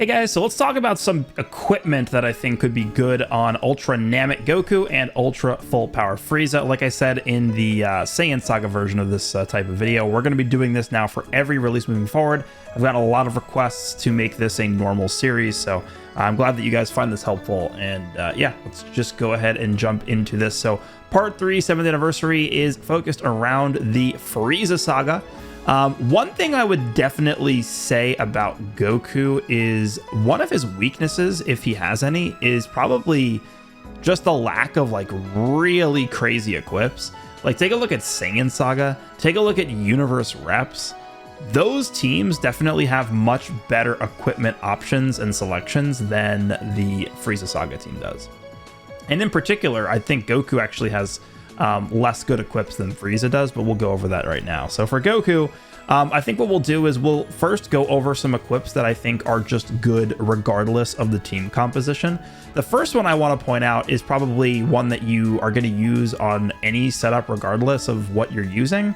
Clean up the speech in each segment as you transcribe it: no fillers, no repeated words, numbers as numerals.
Hey guys, so let's talk about some equipment that I think could be good on Ultra NAMEK Goku and Ultra Full Power Frieza. Like I said in the Saiyan Saga version of this type of video, we're going to be doing this now for every release moving forward. I've gotten a lot of requests to make this a normal series, so I'm glad that you guys find this helpful. And yeah, let's just go ahead and jump into this. So Part 3, 7th anniversary, is focused around the Frieza Saga. One thing I would definitely say about Goku is one of his weaknesses, if he has any, is probably just the lack of like really crazy equips. Like take a look at Saiyan Saga, take a look at Universe Reps. Those teams definitely have much better equipment options and selections than the Frieza Saga team does. And in particular, I think Goku actually has less good equips than Frieza does, but we'll go over that right now. So for Goku, I think what we'll do is we'll first go over some equips that I think are just good regardless of the team composition. The first one I want to point out is probably one that you are going to use on any setup regardless of what you're using.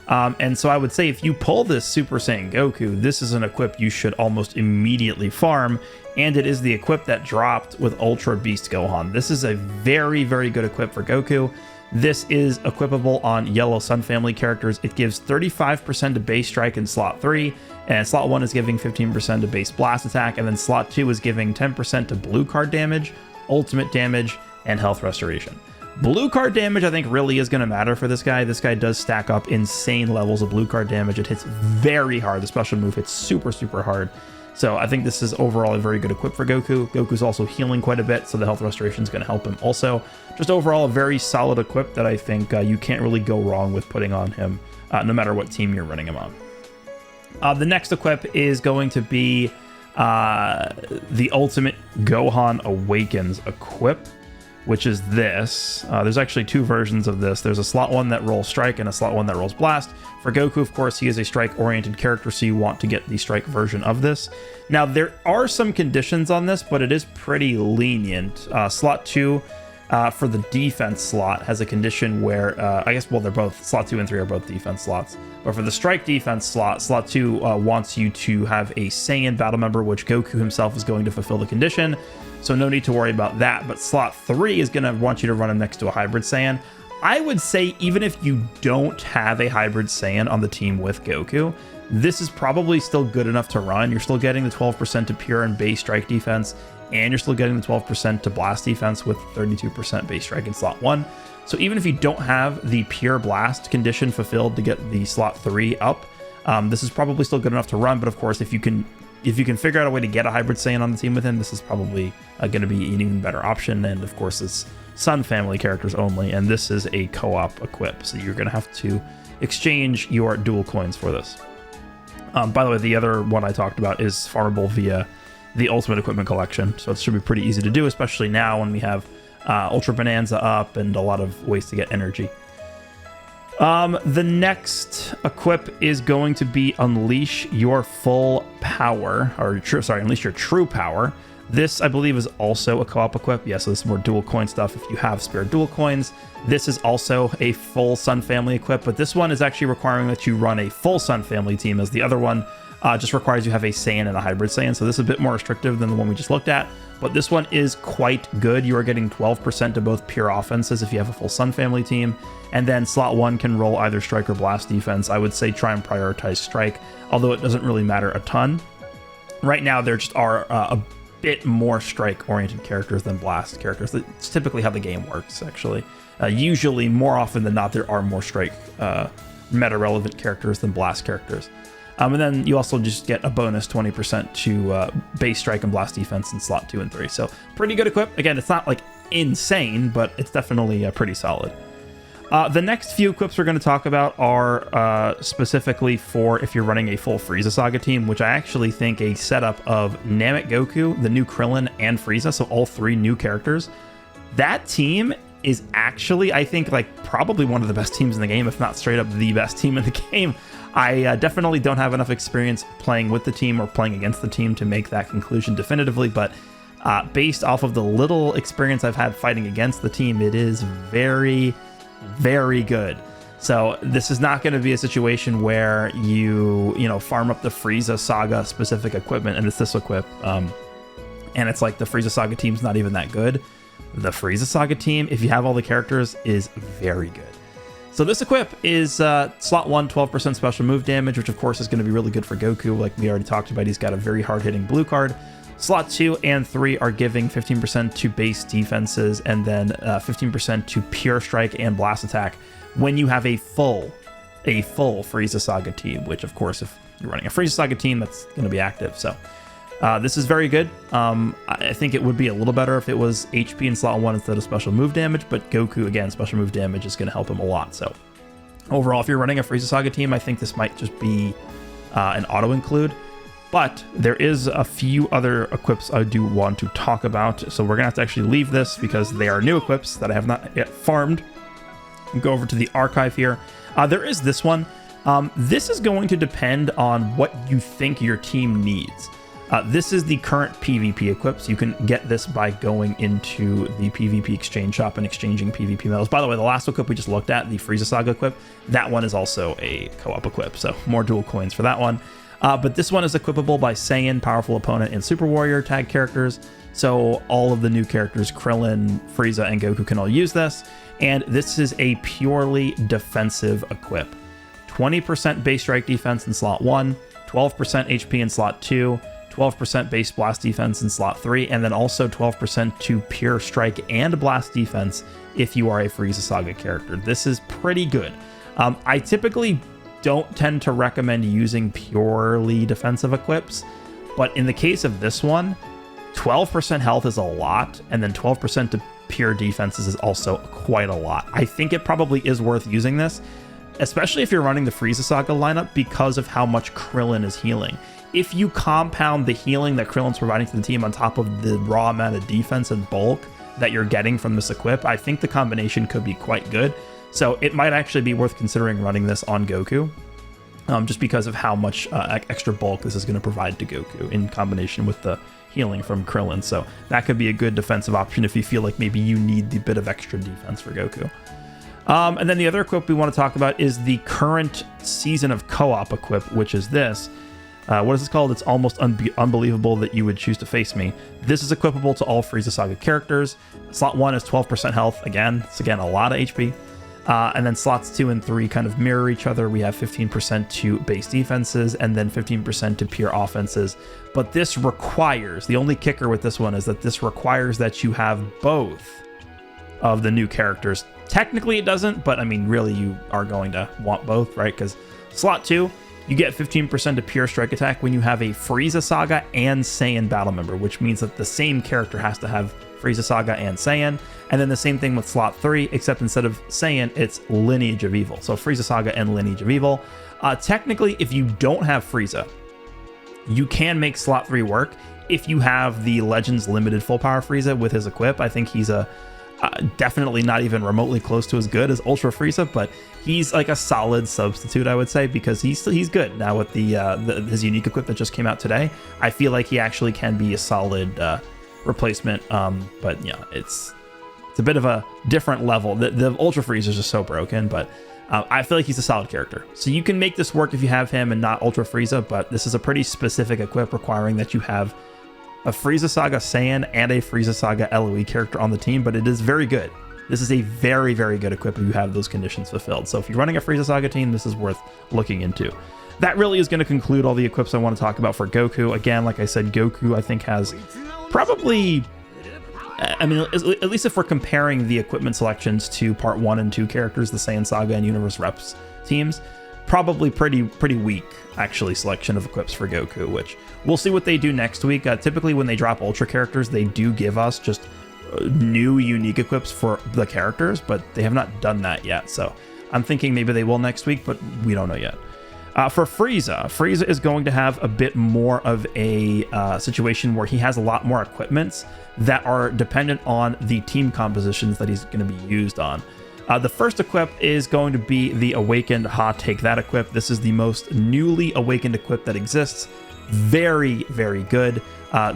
And so I would say if you pull this Super Saiyan Goku, this is an equip you should almost immediately farm, and it is the equip that dropped with Ultra Beast Gohan. This is a very, very good equip for Goku. This is equipable on Yellow Sun family characters. It gives 35% to base strike in slot 3, and slot 1 is giving 15% to base blast attack, and then slot 2 is giving 10% to blue card damage, ultimate damage, and health restoration. Blue card damage, I think, really is going to matter for this guy. This guy does stack up insane levels of blue card damage. It hits very hard. The special move hits super, super hard. So I think this is overall a very good equip for Goku. Goku's also healing quite a bit, so the health restoration is going to help him also. Just overall a very solid equip that I think you can't really go wrong with putting on him, no matter what team you're running him on. The next equip is going to be the Ultimate Gohan Awakens equip, which is this. There's actually two versions of this. There's a slot 1 that rolls strike and a slot 1 that rolls blast. For Goku, of course, he is a strike-oriented character, so you want to get the strike version of this. Now, there are some conditions on this, but it is pretty lenient. Slot 2 for the defense slot has a condition where, I guess, well, they're both, slot 2 and 3 are both defense slots. But for the strike defense slot, slot 2 wants you to have a Saiyan battle member, which Goku himself is going to fulfill the condition. So no need to worry about that. But slot 3 is going to want you to run him next to a hybrid Saiyan. I would say even if you don't have a hybrid Saiyan on the team with Goku, this is probably still good enough to run. You're still getting the 12% to pure and base strike defense, and you're still getting the 12% to blast defense with 32% base strike in slot 1. So even if you don't have the pure blast condition fulfilled to get the slot 3 up, this is probably still good enough to run. But of course, if you can figure out a way to get a hybrid Saiyan on the team with him, this is probably going to be an even better option. And of course, it's Sun family characters only, and this is a co-op equip, so you're going to have to exchange your dual coins for this. By the way, the other one I talked about is farmable via the Ultimate Equipment Collection, so it should be pretty easy to do, especially now when we have Ultra Bonanza up and a lot of ways to get energy. The next equip is going to be Unleash Your Full Power, or Unleash Your True Power. This, I believe, is also a co-op equip. Yeah, so this is more dual coin stuff if you have spare dual coins. This is also a full Sun family equip, but this one is actually requiring that you run a full Sun family team, as the other one just requires you have a Saiyan and a hybrid Saiyan. So this is a bit more restrictive than the one we just looked at, but this one is quite good. You are getting 12% to both pure offenses if you have a full Sun family team, and then slot 1 can roll either strike or blast defense. I would say try and prioritize strike, although it doesn't really matter a ton. Right now, there just are a bit more strike-oriented characters than blast characters. That's typically how the game works, actually. Usually, more often than not, there are more strike meta-relevant characters than blast characters. And then you also just get a bonus 20% to base strike and blast defense in slot 2 and 3. So pretty good equip. Again, it's not like insane, but it's definitely pretty solid. The next few equips we're going to talk about are specifically for if you're running a full Frieza Saga team, which I actually think a setup of NAMEK Goku, the new Krillin, and Frieza, so all 3 new characters, that team is actually, I think, like probably one of the best teams in the game, if not straight up the best team in the game. I definitely don't have enough experience playing with the team or playing against the team to make that conclusion definitively, but based off of the little experience I've had fighting against the team, it is very, very good. So this is not going to be a situation where you farm up the Frieza Saga specific equipment and it's this equip. And it's like the Frieza Saga team's not even that good. The Frieza Saga team, if you have all the characters, is very good. So this equip is slot 1, 12% special move damage, which of course is going to be really good for Goku. Like we already talked about, he's got a very hard-hitting blue card. Slot 2 and 3 are giving 15% to base defenses and then 15% to pure strike and blast attack when you have a full Frieza Saga team, which of course, if you're running a Frieza Saga team, that's going to be active. So this is very good. I think it would be a little better if it was HP in slot 1 instead of special move damage, but Goku, again, special move damage is going to help him a lot. So overall, if you're running a Frieza Saga team, I think this might just be an auto include. But there is a few other equips I do want to talk about. So we're going to have to actually leave this because they are new equips that I have not yet farmed. Go over to the archive here. There is this one. This is going to depend on what you think your team needs. This is the current PvP equip, so you can get this by going into the PvP exchange shop and exchanging PvP medals. By the way, the last equip we just looked at, the Frieza Saga equip, that one is also a co-op equip, so more dual coins for that one. But this one is equipable by Saiyan, Powerful Opponent, and Super Warrior tag characters. So all of the new characters, Krillin, Frieza, and Goku can all use this. And this is a purely defensive equip. 20% base strike defense in slot 1, 12% HP in slot 2, 12% base blast defense in slot 3, and then also 12% to pure strike and blast defense if you are a Frieza Saga character. This is pretty good. I typically don't tend to recommend using purely defensive equips, but in the case of this one, 12% health is a lot, and then 12% to pure defenses is also quite a lot. I think it probably is worth using this, especially if you're running the Frieza Saga lineup because of how much Krillin is healing. If you compound the healing that Krillin's providing to the team on top of the raw amount of defense and bulk that you're getting from this equip, I think the combination could be quite good. So it might actually be worth considering running this on Goku, just because of how much extra bulk this is going to provide to Goku in combination with the healing from Krillin. So that could be a good defensive option if you feel like maybe you need the bit of extra defense for Goku. And then the other equip we want to talk about is the current season of co-op equip, which is this. What is this called? It's almost unbelievable that you would choose to face me. This is equipable to all Frieza Saga characters. Slot 1 is 12% health. Again, it's a lot of HP. And then slots 2 and 3 kind of mirror each other. We have 15% to base defenses and then 15% to pure offenses. But this requires, the only kicker with this one is that this requires that you have both of the new characters. Technically it doesn't, but I mean, really you are going to want both, right? Because slot 2, you get 15% to pure strike attack when you have a Frieza Saga and Saiyan battle member, which means that the same character has to have Frieza Saga and Saiyan. And then the same thing with slot 3, except instead of Saiyan, it's Lineage of Evil. So Frieza Saga and Lineage of Evil. Technically, if you don't have Frieza, you can make slot 3 work if you have the Legends Limited Full Power Frieza with his equip. I think he's definitely not even remotely close to as good as Ultra Frieza, but he's like a solid substitute, I would say, because he's good now with his unique equip that just came out today. I feel like he actually can be a solid replacement, but yeah, it's a bit of a different level. The Ultra Frieza is just so broken, but I feel like he's a solid character. So you can make this work if you have him and not Ultra Frieza, but this is a pretty specific equip requiring that you have a Frieza Saga Saiyan and a Frieza Saga LOE character on the team, but it is very good. This is a very, very good equip if you have those conditions fulfilled. So if you're running a Frieza Saga team, this is worth looking into. That really is going to conclude all the equips I want to talk about for Goku. Again, like I said, Goku I think has probably, I mean, at least if we're comparing the equipment selections to part 1 and 2 characters, the Saiyan Saga and Universe Reps teams, probably pretty weak actually selection of equips for Goku, which we'll see what they do next week. Typically when they drop Ultra characters, they do give us just new unique equips for the characters, but they have not done that yet. So I'm thinking maybe they will next week, but we don't know yet. For Frieza is going to have a bit more of a situation where he has a lot more equipments that are dependent on the team compositions that he's going to be used on. The first equip is going to be the Awakened Ha Take That equip. This is the most newly awakened equip that exists. Very, very good.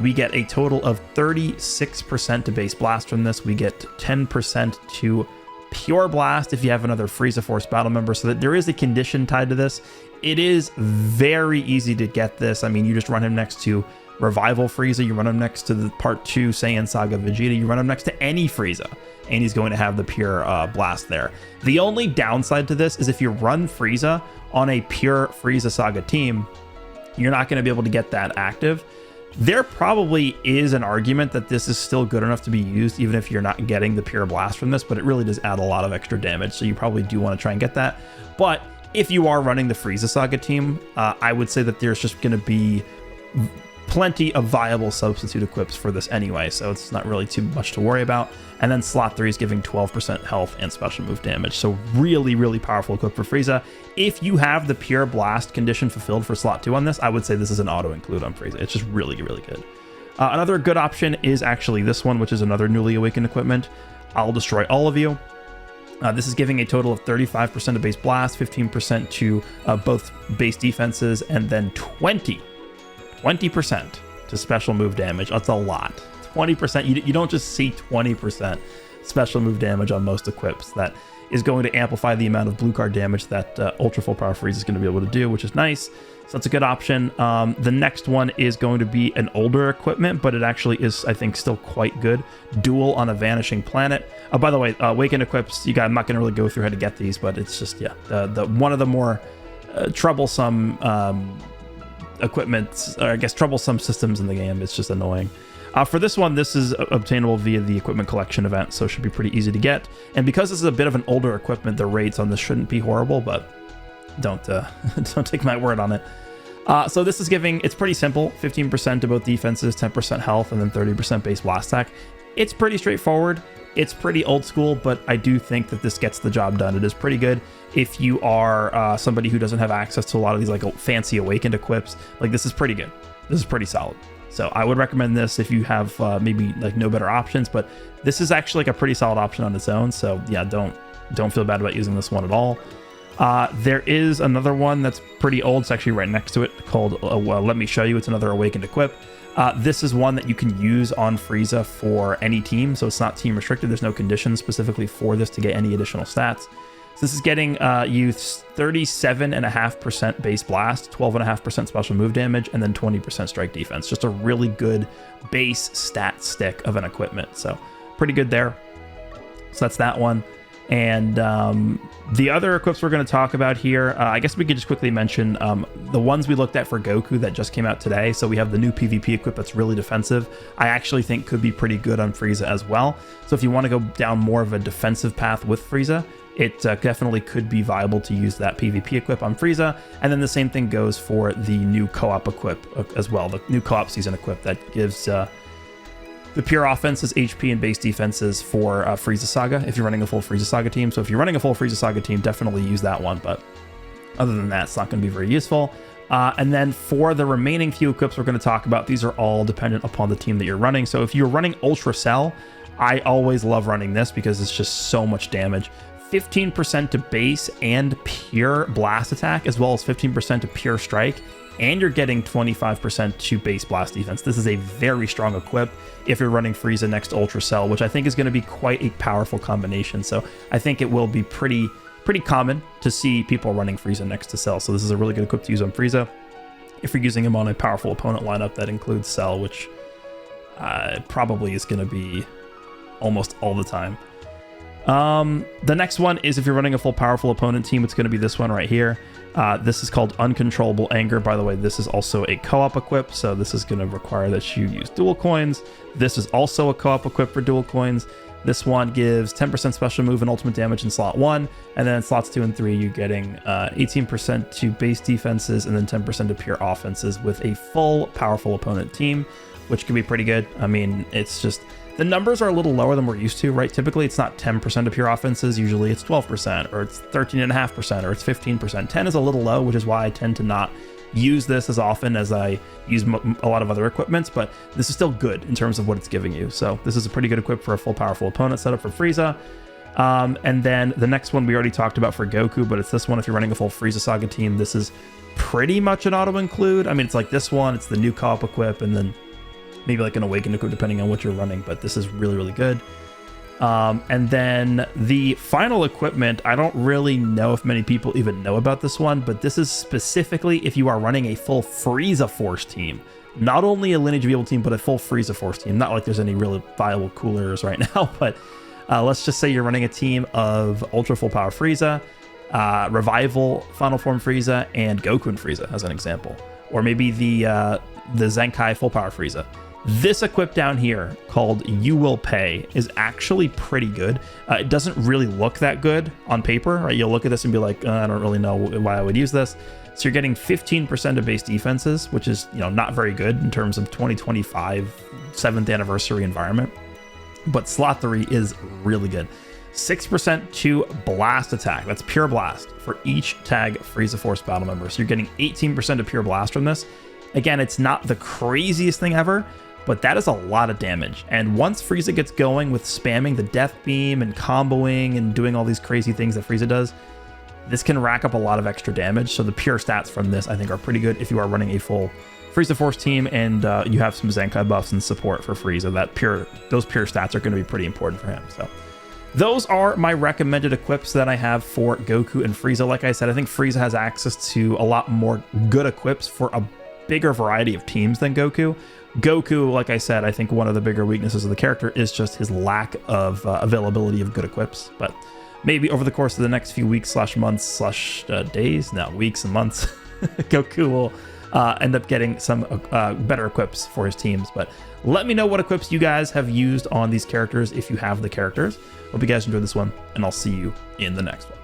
We get a total of 36% to base blast from this. We get 10% to Pure Blast if you have another Frieza Force battle member, so that there is a condition tied to this. It is very easy to get this. I mean, you just run him next to Revival Frieza, you run him next to the Part 2 Saiyan Saga Vegeta, you run him next to any Frieza, and he's going to have the Pure Blast there. The only downside to this is if you run Frieza on a pure Frieza Saga team, you're not going to be able to get that active. There probably is an argument that this is still good enough to be used, even if you're not getting the Pure Blast from this, but it really does add a lot of extra damage, so you probably do want to try and get that. But if you are running the Frieza Saga team, I would say that there's just going to be plenty of viable substitute equips for this anyway, so it's not really too much to worry about. And then slot 3 is giving 12% health and special move damage, so really powerful equip for Frieza. If you have the Pure Blast condition fulfilled for slot 2 on this, I would say this is an auto include on Frieza. It's just really good. Another good option is actually this one, which is another newly awakened equipment. I'll destroy all of you. This is giving a total of 35% to base blast, 15% to both base defenses, and then 20% to special move damage. That's a lot. 20%. You don't just see 20% special move damage on most equips. That is going to amplify the amount of blue card damage that Ultra Full Power Frieza is going to be able to do, which is nice. So that's a good option. The next one is going to be an older equipment, but it actually is, I think, still quite good. Duel on a Vanishing Planet. By the way, Awakened equips, I'm not going to really go through how to get these, but it's just, yeah, the one of the more troublesome equipment, or I guess troublesome systems in the game. It's just annoying. For this one, this is obtainable via the equipment collection event, so it should be pretty easy to get. And because this is a bit of an older equipment, the rates on this shouldn't be horrible, but don't take my word on it. So this is giving, it's pretty simple, 15% to both defenses, 10% health, and then 30% base blast attack. It's pretty straightforward. It's pretty old school, but I do think that this gets the job done. It is pretty good. If you are somebody who doesn't have access to a lot of these like fancy awakened equips, like this is pretty good. This is pretty solid. So I would recommend this if you have maybe like no better options, but this is actually like a pretty solid option on its own. So yeah, don't feel bad about using this one at all. There is another one that's pretty old. It's actually right next to it called, well, let me show you. It's another awakened equip. This is one that you can use on Frieza for any team, so it's not team restricted. There's no conditions specifically for this to get any additional stats. So this is getting you 37.5% base blast, 12.5% special move damage, and then 20% strike defense. Just a really good base stat stick of an equipment. So pretty good there. So that's that one. And the other equips we're going to talk about here, I guess we could just quickly mention the ones we looked at for Goku that just came out today. So we have the new PvP equip that's really defensive. I actually think could be pretty good on Frieza as well. So if you want to go down more of a defensive path with Frieza, it definitely could be viable to use that PvP equip on Frieza. And then the same thing goes for the new co-op equip as well, the new co-op season equip that gives the pure offenses, HP, and base defenses for Frieza Saga if you're running a full Frieza Saga team. So if you're running a full Frieza Saga team, definitely use that one. But other than that, it's not going to be very useful. And then for the remaining few equips we're going to talk about, these are all dependent upon the team that you're running. So if you're running Ultra Cell, I always love running this because it's just so much damage. 15% to base and pure blast attack, as well as 15% to pure strike, and you're getting 25% to base blast defense. This is a very strong equip if you're running Frieza next to Ultra Cell, which I think is going to be quite a powerful combination. So I think it will be pretty common to see people running Frieza next to Cell. So this is a really good equip to use on Frieza if you're using him on a powerful opponent lineup that includes Cell, which probably is going to be almost all the time. The next one is if you're running a full powerful opponent team, it's going to be this one right here. This is called Uncontrollable Anger. By the way, this is also a co-op equip, so this is going to require that you use dual coins. This is also a co-op equip for dual coins. This one gives 10% special move and ultimate damage in slot 1, and then in slots 2 and 3 you're getting 18% to base defenses and then 10% to pure offenses with a full powerful opponent team, which can be pretty good. I mean, it's just the numbers are a little lower than we're used to, right? Typically, it's not 10% of pure offenses. Usually it's 12%, or it's 13.5%, or it's 15%. 10 is a little low, which is why I tend to not use this as often as I use a lot of other equipments, but this is still good in terms of what it's giving you. So this is a pretty good equip for a full powerful opponent setup for Frieza. And then the next one we already talked about for Goku, but it's this one if you're running a full Frieza Saga team. This is pretty much an auto-include. I mean, it's like this one, it's the new co-op equip, and then maybe like an awakened equip depending on what you're running, but this is really, really good. And then the final equipment, I don't really know if many people even know about this one, but this is specifically if you are running a full Frieza Force team. Not only a Lineage of Evil team, but a full Frieza Force team. Not like there's any really viable coolers right now, but let's just say you're running a team of Ultra Full Power Frieza, Revival Final Form Frieza, and Goku and Frieza as an example. Or maybe the Zenkai Full Power Frieza. This equip down here called You Will Pay is actually pretty good. It doesn't really look that good on paper, right? You'll look at this and be like, I don't really know why I would use this. So you're getting 15% of base defenses, which is, not very good in terms of 2025 7th anniversary environment. But slot 3 is really good. 6% to blast attack. That's pure blast for each tag Frieza Force battle member. So you're getting 18% of pure blast from this. Again, it's not the craziest thing ever, but that is a lot of damage. And once Frieza gets going with spamming the death beam and comboing and doing all these crazy things that Frieza does, this can rack up a lot of extra damage. So the pure stats from this, I think, are pretty good if you are running a full Frieza Force team and you have some Zenkai buffs and support for Frieza. Those pure stats are going to be pretty important for him. So those are my recommended equips that I have for Goku and Frieza. Like I said, I think Frieza has access to a lot more good equips for a bigger variety of teams than Goku. Goku, like I said, I think one of the bigger weaknesses of the character is just his lack of availability of good equips. But maybe over the course of the next few weeks / months / days, no, weeks and months, Goku will end up getting some better equips for his teams. But let me know what equips you guys have used on these characters if you have the characters. Hope you guys enjoyed this one, and I'll see you in the next one.